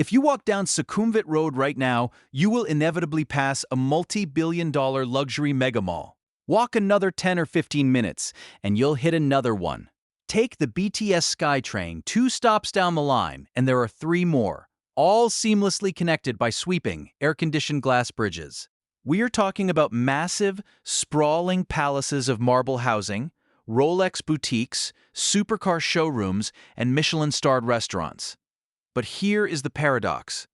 If you walk down Sukhumvit Road right now, you will inevitably pass a multi-billion-dollar luxury mega mall. Walk another 10 or 15 minutes, and you'll hit another one. Take the BTS SkyTrain 2 stops down the line, and there are 3 more, all seamlessly connected by sweeping, air-conditioned glass bridges. We are talking about massive, sprawling palaces of marble housing, Rolex boutiques, supercar showrooms, and Michelin-starred restaurants. But here is the paradox.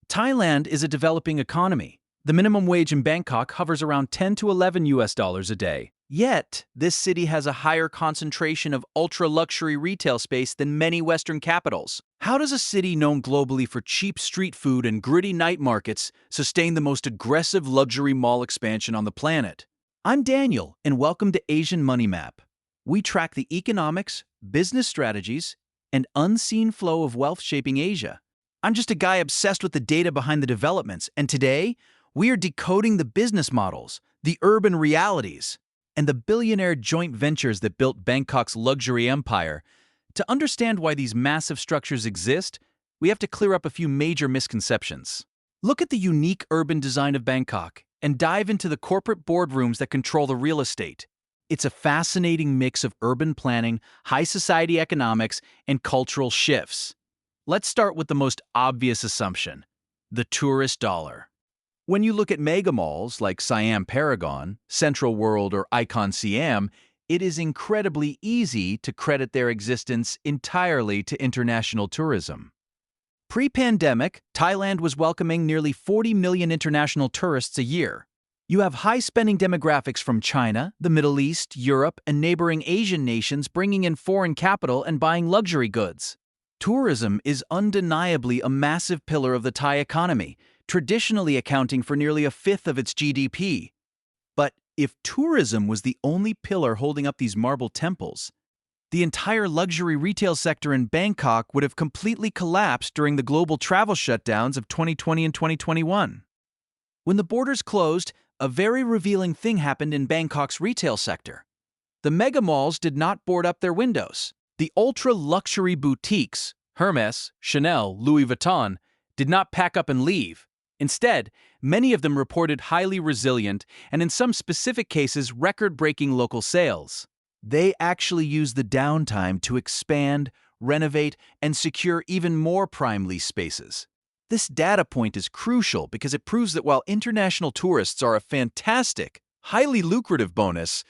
Thailand is a developing economy. The minimum wage in Bangkok hovers around 10 to 11 US dollars a day. Yet, this city has a higher concentration of ultra-luxury retail space than many Western capitals. How does a city known globally for cheap street food and gritty night markets sustain the most aggressive luxury mall expansion on the planet? I'm Daniel, and welcome to Asian Money Map. We track the economics, business strategies, and unseen flow of wealth shaping Asia. I'm just a guy obsessed with the data behind the developments, and today, we are decoding the business models, the urban realities, and the billionaire joint ventures that built Bangkok's luxury empire. To understand why these massive structures exist, we have to clear up a few major misconceptions. Look at the unique urban design of Bangkok and dive into the corporate boardrooms that control the real estate. It's a fascinating mix of urban planning, high society economics, and cultural shifts. Let's start with the most obvious assumption: the tourist dollar. When you look at mega malls like Siam Paragon, Central World, or Icon Siam, it is incredibly easy to credit their existence entirely to international tourism. Pre-pandemic, Thailand was welcoming nearly 40 million international tourists a year. You have high-spending demographics from China, the Middle East, Europe, and neighboring Asian nations bringing in foreign capital and buying luxury goods. Tourism is undeniably a massive pillar of the Thai economy, traditionally accounting for nearly a fifth of its GDP. But if tourism was the only pillar holding up these marble temples, the entire luxury retail sector in Bangkok would have completely collapsed during the global travel shutdowns of 2020 and 2021. When the borders closed, a very revealing thing happened in Bangkok's retail sector. The mega malls did not board up their windows. The ultra-luxury boutiques, Hermes, Chanel, Louis Vuitton, did not pack up and leave. Instead, many of them reported highly resilient and, in some specific cases, record-breaking local sales. They actually used the downtime to expand, renovate, and secure even more prime lease spaces. This data point is crucial because it proves that while international tourists are a fantastic, highly lucrative bonus,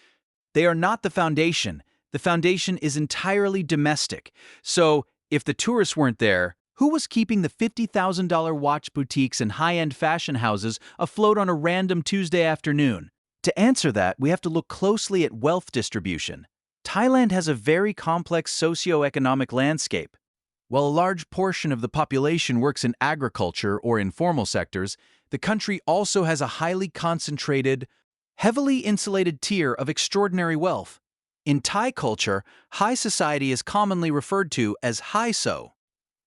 they are not the foundation. The foundation is entirely domestic. So, if the tourists weren't there, who was keeping the $50,000 watch boutiques and high-end fashion houses afloat on a random Tuesday afternoon? To answer that, we have to look closely at wealth distribution. Thailand has a very complex socio-economic landscape. While a large portion of the population works in agriculture or informal sectors, the country also has a highly concentrated, heavily insulated tier of extraordinary wealth. In Thai culture, high society is commonly referred to as high-so.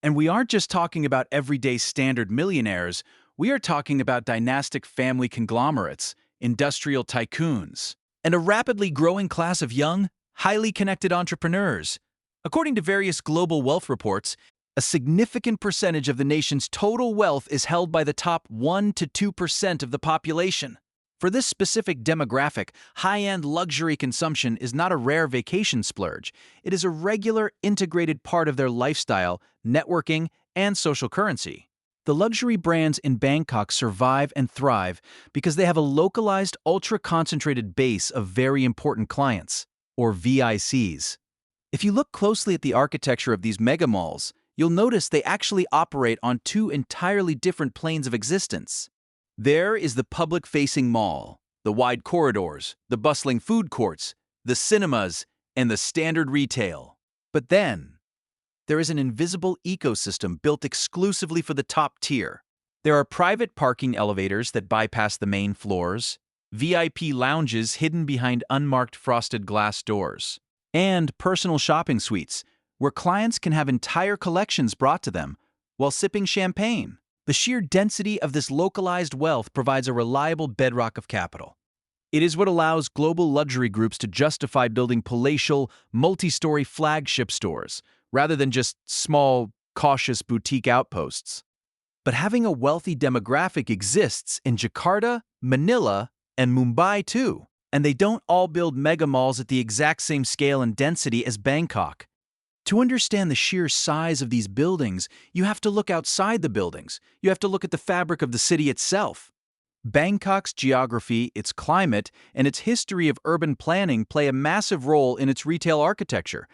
And we aren't just talking about everyday standard millionaires, we are talking about dynastic family conglomerates, industrial tycoons, and a rapidly growing class of young, highly connected entrepreneurs. According to various global wealth reports, a significant percentage of the nation's total wealth is held by the top 1 to 2% of the population. For this specific demographic, high-end luxury consumption is not a rare vacation splurge. It is a regular, integrated part of their lifestyle, networking, and social currency. The luxury brands in Bangkok survive and thrive because they have a localized, ultra-concentrated base of very important clients, or VICs. If you look closely at the architecture of these mega malls, you'll notice they actually operate on 2 entirely different planes of existence. There is the public-facing mall, the wide corridors, the bustling food courts, the cinemas, and the standard retail. But then, there is an invisible ecosystem built exclusively for the top tier. There are private parking elevators that bypass the main floors, VIP lounges hidden behind unmarked frosted glass doors, and personal shopping suites where clients can have entire collections brought to them while sipping champagne. The sheer density of this localized wealth provides a reliable bedrock of capital. It is what allows global luxury groups to justify building palatial, multi-story flagship stores, rather than just small, cautious boutique outposts. But having a wealthy demographic exists in Jakarta, Manila, and Mumbai too. And they don't all build mega malls at the exact same scale and density as Bangkok. To understand the sheer size of these buildings, you have to look outside the buildings. You have to look at the fabric of the city itself. Bangkok's geography, its climate, and its history of urban planning play a massive role in its retail architecture.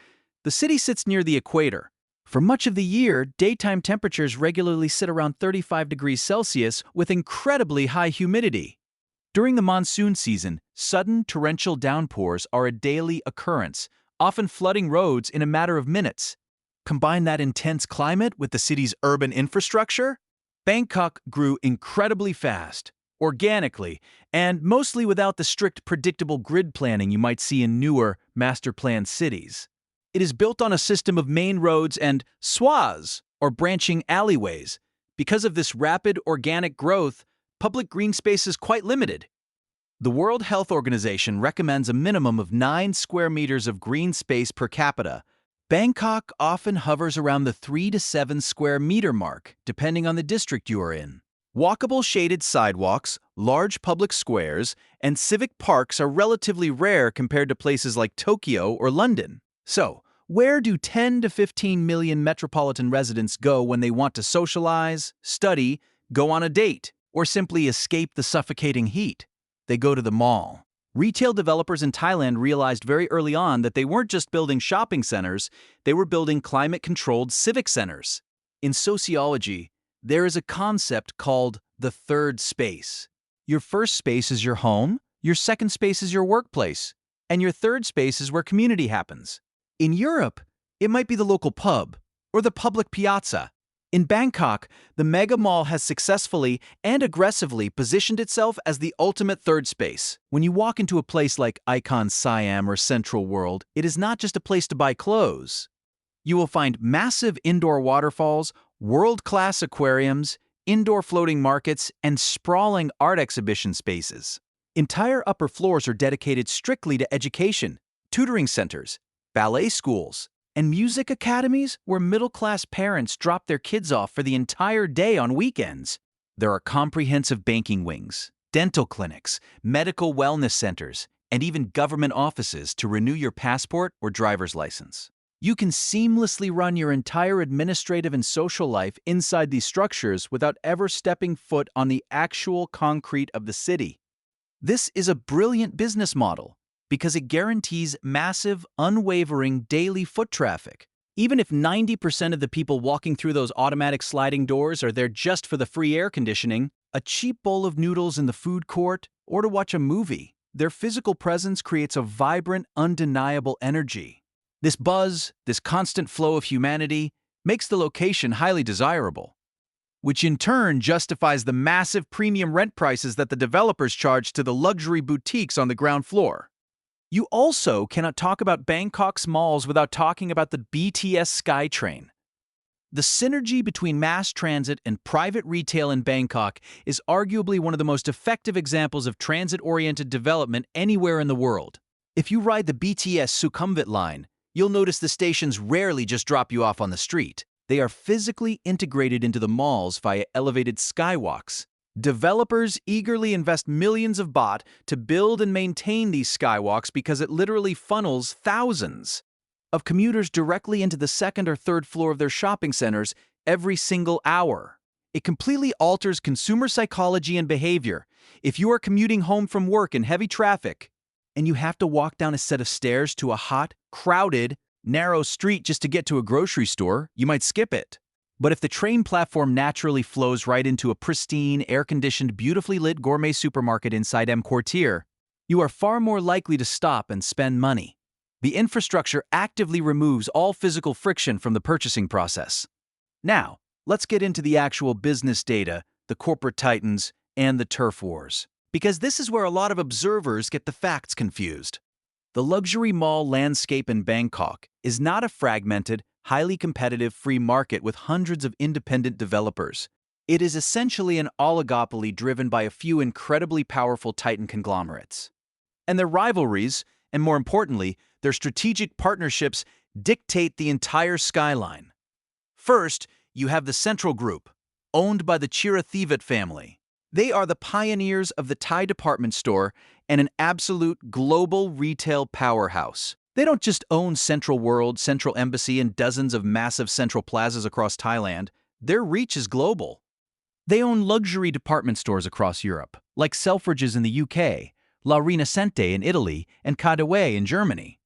The city sits near the equator. For much of the year, daytime temperatures regularly sit around 35 degrees Celsius with incredibly high humidity. During the monsoon season, sudden torrential downpours are a daily occurrence, often flooding roads in a matter of minutes. Combine that intense climate with the city's urban infrastructure, Bangkok grew incredibly fast, organically, and mostly without the strict predictable grid planning you might see in newer, master-planned cities. It is built on a system of main roads and swaths, or branching alleyways. Because of this rapid organic growth, public green space is quite limited. The World Health Organization recommends a minimum of 9 square meters of green space per capita. Bangkok often hovers around the 3 to 7 square meter mark, depending on the district you are in. Walkable shaded sidewalks, large public squares, and civic parks are relatively rare compared to places like Tokyo or London. So, where do 10 to 15 million metropolitan residents go when they want to socialize, study, go on a date, or simply escape the suffocating heat? They go to the mall. Retail developers in Thailand realized very early on that they weren't just building shopping centers, they were building climate-controlled civic centers. In sociology, there is a concept called the third space. Your first space is your home, your second space is your workplace, and your third space is where community happens. In Europe, it might be the local pub or the public piazza. In Bangkok, the mega mall has successfully and aggressively positioned itself as the ultimate third space. When you walk into a place like Icon Siam or Central World, it is not just a place to buy clothes. You will find massive indoor waterfalls, world-class aquariums, indoor floating markets, and sprawling art exhibition spaces. Entire upper floors are dedicated strictly to education, tutoring centers, ballet schools, and music academies where middle-class parents drop their kids off for the entire day on weekends. There are comprehensive banking wings, dental clinics, medical wellness centers, and even government offices to renew your passport or driver's license. You can seamlessly run your entire administrative and social life inside these structures without ever stepping foot on the actual concrete of the city. This is a brilliant business model because it guarantees massive, unwavering daily foot traffic. Even if 90% of the people walking through those automatic sliding doors are there just for the free air conditioning, a cheap bowl of noodles in the food court, or to watch a movie, their physical presence creates a vibrant, undeniable energy. This buzz, this constant flow of humanity, makes the location highly desirable, which in turn justifies the massive premium rent prices that the developers charge to the luxury boutiques on the ground floor. You also cannot talk about Bangkok's malls without talking about the BTS SkyTrain. The synergy between mass transit and private retail in Bangkok is arguably one of the most effective examples of transit-oriented development anywhere in the world. If you ride the BTS Sukhumvit line, you'll notice the stations rarely just drop you off on the street. They are physically integrated into the malls via elevated skywalks. Developers eagerly invest millions of baht to build and maintain these skywalks because it literally funnels thousands of commuters directly into the second or third floor of their shopping centers every single hour. It completely alters consumer psychology and behavior. If you are commuting home from work in heavy traffic, and you have to walk down a set of stairs to a hot, crowded, narrow street just to get to a grocery store, you might skip it. But if the train platform naturally flows right into a pristine, air-conditioned, beautifully lit gourmet supermarket inside M Quartier, you are far more likely to stop and spend money. The infrastructure actively removes all physical friction from the purchasing process. Now, let's get into the actual business data, the corporate titans, and the turf wars, because this is where a lot of observers get the facts confused. The luxury mall landscape in Bangkok is not a fragmented, highly competitive free market with hundreds of independent developers. It is essentially an oligopoly driven by a few incredibly powerful titan conglomerates. And their rivalries, and more importantly, their strategic partnerships, dictate the entire skyline. First, you have the Central Group, owned by the Chirathivat family. They are the pioneers of the Thai department store and an absolute global retail powerhouse. They don't just own Central World, Central Embassy, and dozens of massive central plazas across Thailand. Their reach is global. They own luxury department stores across Europe, like Selfridges in the UK, La Rinascente in Italy, and Cadeway in Germany.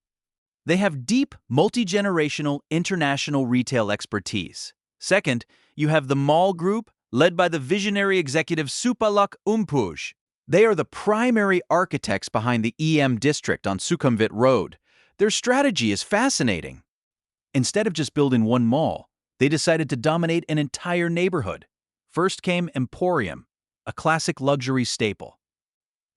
They have deep, multi-generational, international retail expertise. Second, you have the Mall Group, led by the visionary executive Supalak Umpuj. They are the primary architects behind the EM district on Sukhumvit Road. Their strategy is fascinating. Instead of just building one mall, they decided to dominate an entire neighborhood. First came Emporium, a classic luxury staple.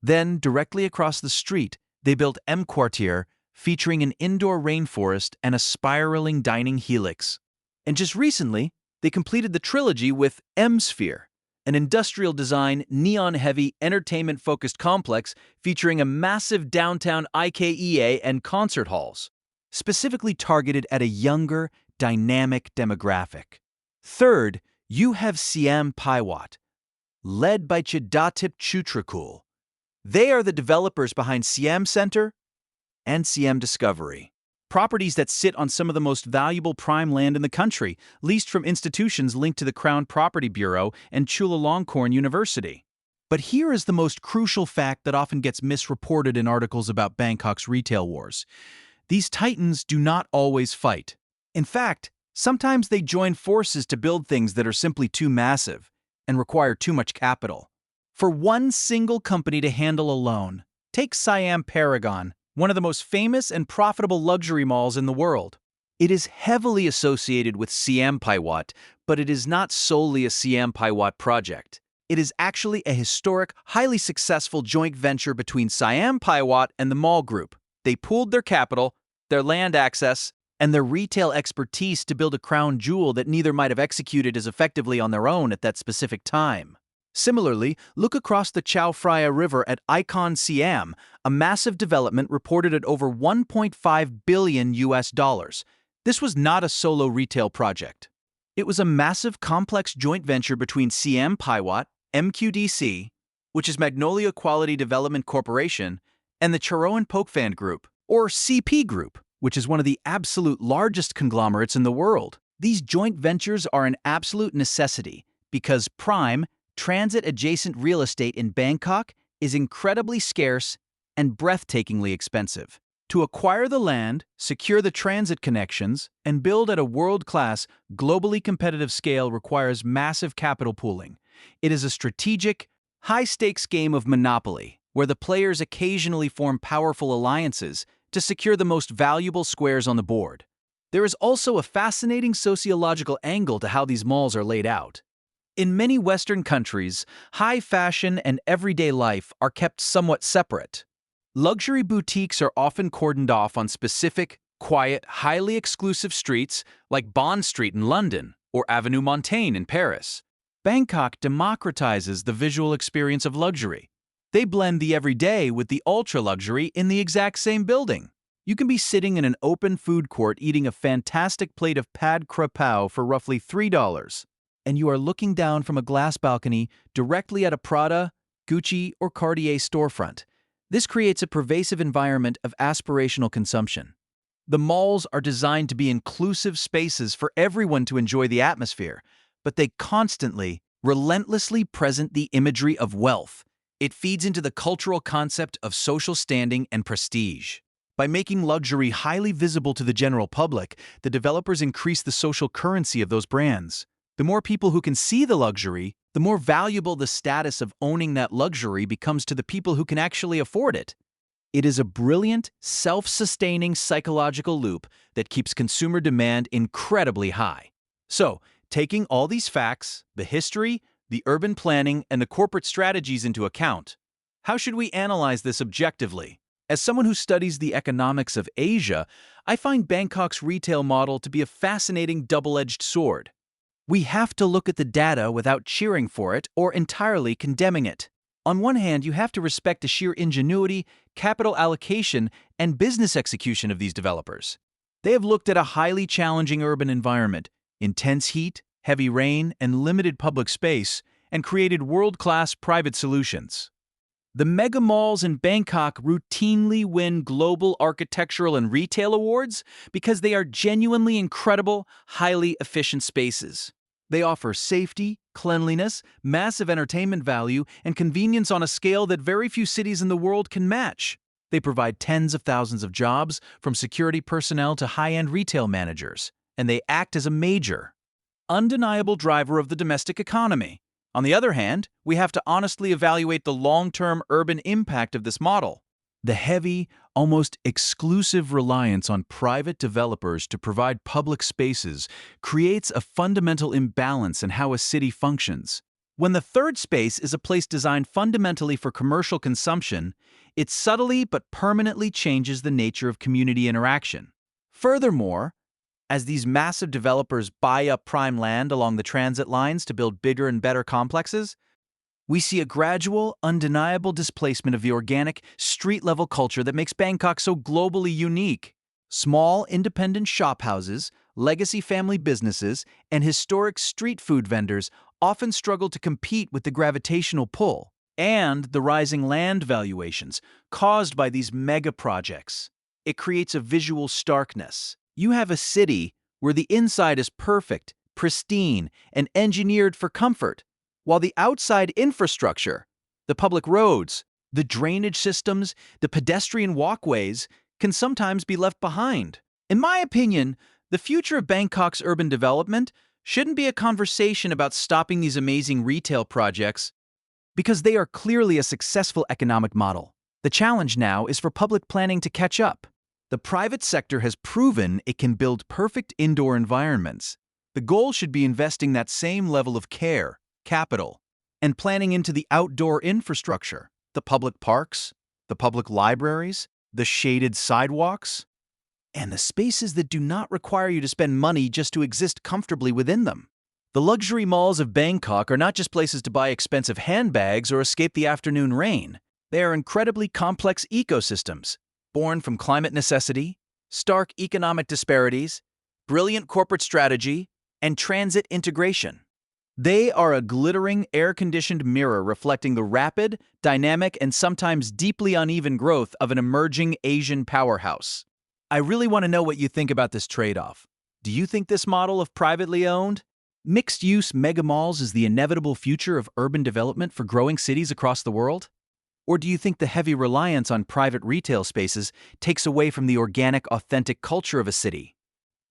Then, directly across the street, they built M-Quartier, featuring an indoor rainforest and a spiraling dining helix. And just recently, they completed the trilogy with EmSphere, an industrial design, neon-heavy, entertainment-focused complex featuring a massive downtown IKEA and concert halls, specifically targeted at a younger, dynamic demographic. Third, you have Siam Paiwat, led by Chidatip Chutrakul. They are the developers behind Siam Center and Siam Discovery, properties that sit on some of the most valuable prime land in the country, leased from institutions linked to the Crown Property Bureau and Chulalongkorn University. But here is the most crucial fact that often gets misreported in articles about Bangkok's retail wars. These titans do not always fight. In fact, sometimes they join forces to build things that are simply too massive and require too much capital. For one single company to handle alone, take Siam Paragon, one of the most famous and profitable luxury malls in the world. It is heavily associated with Siam Paiwat, but it is not solely a Siam Paiwat project. It is actually a historic, highly successful joint venture between Siam Paiwat and the Mall Group. They pooled their capital, their land access, and their retail expertise to build a crown jewel that neither might have executed as effectively on their own at that specific time. Similarly, look across the Chao Phraya River at Icon Siam, a massive development reported at over $1.5 billion US. This was not a solo retail project. It was a massive, complex joint venture between Siam Paiwat, MQDC, which is Magnolia Quality Development Corporation, and the Charoen Pokphand Group, or CP Group, which is one of the absolute largest conglomerates in the world. These joint ventures are an absolute necessity because prime, transit-adjacent real estate in Bangkok is incredibly scarce and breathtakingly expensive. To acquire the land, secure the transit connections, and build at a world-class, globally competitive scale requires massive capital pooling. It is a strategic, high-stakes game of monopoly, where the players occasionally form powerful alliances to secure the most valuable squares on the board. There is also a fascinating sociological angle to how these malls are laid out. In many Western countries, high fashion and everyday life are kept somewhat separate. Luxury boutiques are often cordoned off on specific, quiet, highly exclusive streets like Bond Street in London or Avenue Montaigne in Paris. Bangkok democratizes the visual experience of luxury. They blend the everyday with the ultra-luxury in the exact same building. You can be sitting in an open food court eating a fantastic plate of pad krapao for roughly $3. And you are looking down from a glass balcony directly at a Prada, Gucci, or Cartier storefront. This creates a pervasive environment of aspirational consumption. The malls are designed to be inclusive spaces for everyone to enjoy the atmosphere, but they constantly, relentlessly present the imagery of wealth. It feeds into the cultural concept of social standing and prestige. By making luxury highly visible to the general public, the developers increase the social currency of those brands. The more people who can see the luxury, the more valuable the status of owning that luxury becomes to the people who can actually afford it. It is a brilliant, self-sustaining psychological loop that keeps consumer demand incredibly high. So, taking all these facts, the history, the urban planning, and the corporate strategies into account, how should we analyze this objectively? As someone who studies the economics of Asia, I find Bangkok's retail model to be a fascinating double-edged sword. We have to look at the data without cheering for it or entirely condemning it. On one hand, you have to respect the sheer ingenuity, capital allocation, and business execution of these developers. They have looked at a highly challenging urban environment, intense heat, heavy rain, and limited public space, and created world-class private solutions. The mega malls in Bangkok routinely win global architectural and retail awards because they are genuinely incredible, highly efficient spaces. They offer safety, cleanliness, massive entertainment value, and convenience on a scale that very few cities in the world can match. They provide tens of thousands of jobs, from security personnel to high-end retail managers, and they act as a major, undeniable driver of the domestic economy. On the other hand, we have to honestly evaluate the long-term urban impact of this model. The heavy, almost exclusive reliance on private developers to provide public spaces creates a fundamental imbalance in how a city functions. When the third space is a place designed fundamentally for commercial consumption, it subtly but permanently changes the nature of community interaction. Furthermore, as these massive developers buy up prime land along the transit lines to build bigger and better complexes, we see a gradual, undeniable displacement of the organic, street-level culture that makes Bangkok so globally unique. Small, independent shophouses, legacy family businesses, and historic street food vendors often struggle to compete with the gravitational pull and the rising land valuations caused by these mega projects. It creates a visual starkness. You have a city where the inside is perfect, pristine, and engineered for comfort, while the outside infrastructure, the public roads, the drainage systems, the pedestrian walkways, can sometimes be left behind. In my opinion, the future of Bangkok's urban development shouldn't be a conversation about stopping these amazing retail projects, because they are clearly a successful economic model. The challenge now is for public planning to catch up. The private sector has proven it can build perfect indoor environments. The goal should be investing that same level of care, capital, and planning into the outdoor infrastructure, the public parks, the public libraries, the shaded sidewalks, and the spaces that do not require you to spend money just to exist comfortably within them. The luxury malls of Bangkok are not just places to buy expensive handbags or escape the afternoon rain. They are incredibly complex ecosystems, born from climate necessity, stark economic disparities, brilliant corporate strategy, and transit integration. They are a glittering, air-conditioned mirror reflecting the rapid, dynamic, and sometimes deeply uneven growth of an emerging Asian powerhouse. I really want to know what you think about this trade-off. Do you think this model of privately owned, mixed-use mega malls is the inevitable future of urban development for growing cities across the world? Or do you think the heavy reliance on private retail spaces takes away from the organic, authentic culture of a city?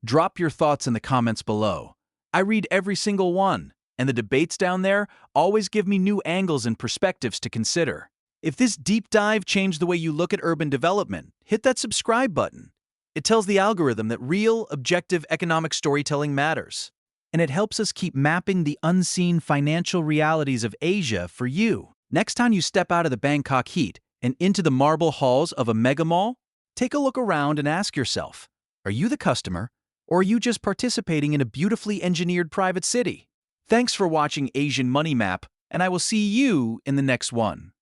Drop your thoughts in the comments below. I read every single one, and the debates down there always give me new angles and perspectives to consider. If this deep dive changed the way you look at urban development, hit that subscribe button. It tells the algorithm that real, objective economic storytelling matters, and it helps us keep mapping the unseen financial realities of Asia for you. Next time you step out of the Bangkok heat and into the marble halls of a mega mall, take a look around and ask yourself, are you the customer, or are you just participating in a beautifully engineered private city? Thanks for watching Asian Money Map, and I will see you in the next one.